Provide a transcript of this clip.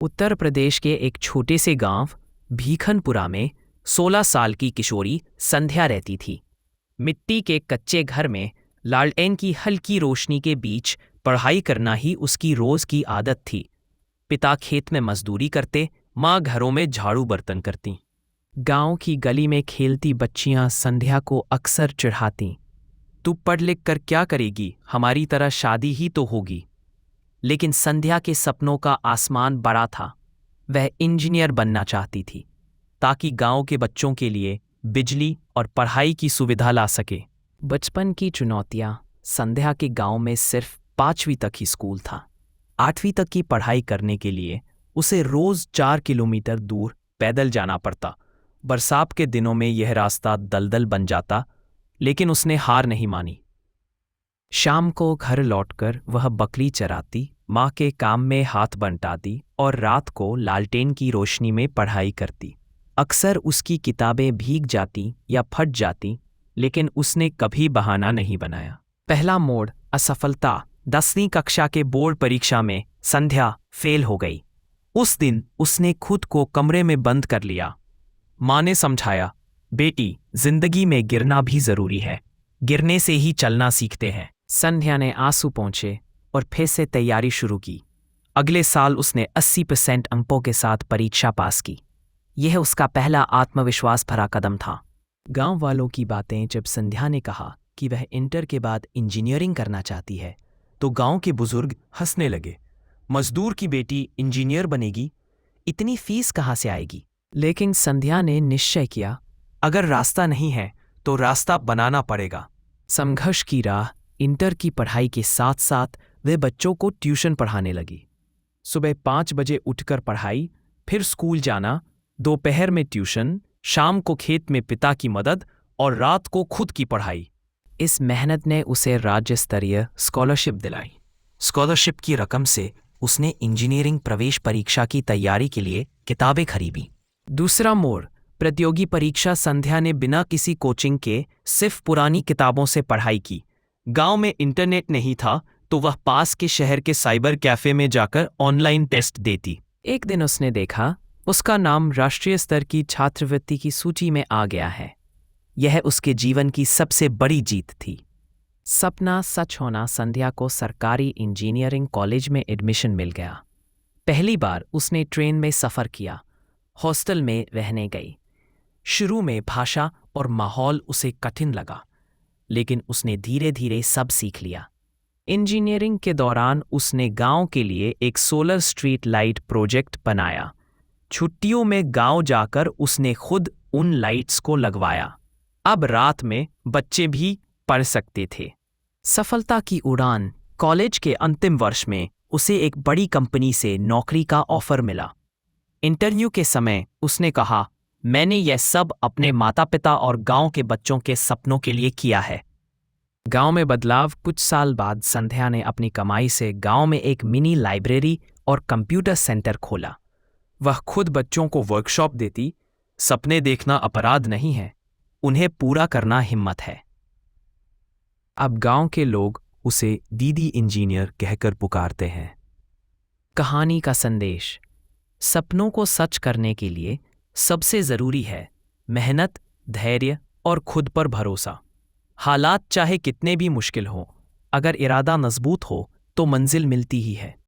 उत्तर प्रदेश के एक छोटे से गांव भीखनपुरा में 16 साल की किशोरी संध्या रहती थी। मिट्टी के कच्चे घर में लालटेन की हल्की रोशनी के बीच पढ़ाई करना ही उसकी रोज की आदत थी। पिता खेत में मजदूरी करते, माँ घरों में झाड़ू बर्तन करती। गांव की गली में खेलती बच्चियां संध्या को अक्सर चिढ़ाती, तू पढ़ लिख कर क्या करेगी, हमारी तरह शादी ही तो होगी। लेकिन संध्या के सपनों का आसमान बड़ा था। वह इंजीनियर बनना चाहती थी ताकि गांव के बच्चों के लिए बिजली और पढ़ाई की सुविधा ला सके। बचपन की चुनौतियां। संध्या के गांव में सिर्फ 5वीं तक ही स्कूल था। 8वीं तक की पढ़ाई करने के लिए उसे रोज 4 किलोमीटर दूर पैदल जाना पड़ता। बरसात के दिनों में यह रास्ता दलदल बन जाता, लेकिन उसने हार नहीं मानी। शाम को घर लौटकर वह बकरी चराती, माँ के काम में हाथ बंटाती और रात को लालटेन की रोशनी में पढ़ाई करती। अक्सर उसकी किताबें भीग जाती या फट जाती, लेकिन उसने कभी बहाना नहीं बनाया। पहला मोड़, असफलता। 10वीं कक्षा के बोर्ड परीक्षा में संध्या फेल हो गई। उस दिन उसने खुद को कमरे में बंद कर लिया। माँ ने समझाया, बेटी, जिंदगी में गिरना भी जरूरी है, गिरने से ही चलना सीखते हैं। संध्या ने आंसू पोंछे और फिर से तैयारी शुरू की। अगले साल उसने 80% अंकों के साथ परीक्षा पास की। यह उसका पहला आत्मविश्वास भरा कदम था। गांव वालों की बातें जब संध्या ने कहा कि वह इंटर के बाद इंजीनियरिंग करना चाहती है, तो गांव के बुजुर्ग हंसने लगे। मजदूर की बेटी इंजीनियर बनेगी, इतनी फीस कहाँ से आएगी? लेकिन संध्या ने निश्चय किया, अगर रास्ता नहीं है तो रास्ता बनाना पड़ेगा। संघर्ष की राह। इंटर की पढ़ाई के साथ साथ वे बच्चों को ट्यूशन पढ़ाने लगी। सुबह 5 बजे उठकर पढ़ाई, फिर स्कूल जाना, दोपहर में ट्यूशन, शाम को खेत में पिता की मदद और रात को खुद की पढ़ाई। इस मेहनत ने उसे राज्य स्तरीय स्कॉलरशिप दिलाई। स्कॉलरशिप की रकम से उसने इंजीनियरिंग प्रवेश परीक्षा की तैयारी के लिए किताबें खरीदी। दूसरा मोड़, प्रतियोगी परीक्षा। संध्या ने बिना किसी कोचिंग के सिर्फ पुरानी किताबों से पढ़ाई की। गांव में इंटरनेट नहीं था, तो वह पास के शहर के साइबर कैफे में जाकर ऑनलाइन टेस्ट देती। एक दिन उसने देखा, उसका नाम राष्ट्रीय स्तर की छात्रवृत्ति की सूची में आ गया है। यह उसके जीवन की सबसे बड़ी जीत थी। सपना सच होना। संध्या को सरकारी इंजीनियरिंग कॉलेज में एडमिशन मिल गया। पहली बार उसने ट्रेन में सफ़र किया, हॉस्टल में रहने गई। शुरू में भाषा और माहौल उसे कठिन लगा, लेकिन उसने धीरे धीरे सब सीख लिया। इंजीनियरिंग के दौरान उसने गांव के लिए एक सोलर स्ट्रीट लाइट प्रोजेक्ट बनाया। छुट्टियों में गांव जाकर उसने खुद उन लाइट्स को लगवाया। अब रात में बच्चे भी पढ़ सकते थे। सफलता की उड़ान। कॉलेज के अंतिम वर्ष में उसे एक बड़ी कंपनी से नौकरी का ऑफर मिला। इंटरव्यू के समय उसने कहा, मैंने यह सब अपने माता पिता और गांव के बच्चों के सपनों के लिए किया है। गांव में बदलाव। कुछ साल बाद संध्या ने अपनी कमाई से गांव में एक मिनी लाइब्रेरी और कंप्यूटर सेंटर खोला। वह खुद बच्चों को वर्कशॉप देती। सपने देखना अपराध नहीं है, उन्हें पूरा करना हिम्मत है। अब गांव के लोग उसे दीदी इंजीनियर कहकर पुकारते हैं। कहानी का संदेश। सपनों को सच करने के लिए सबसे जरूरी है मेहनत, धैर्य और खुद पर भरोसा। हालात चाहे कितने भी मुश्किल हो, अगर इरादा मजबूत हो तो मंजिल मिलती ही है।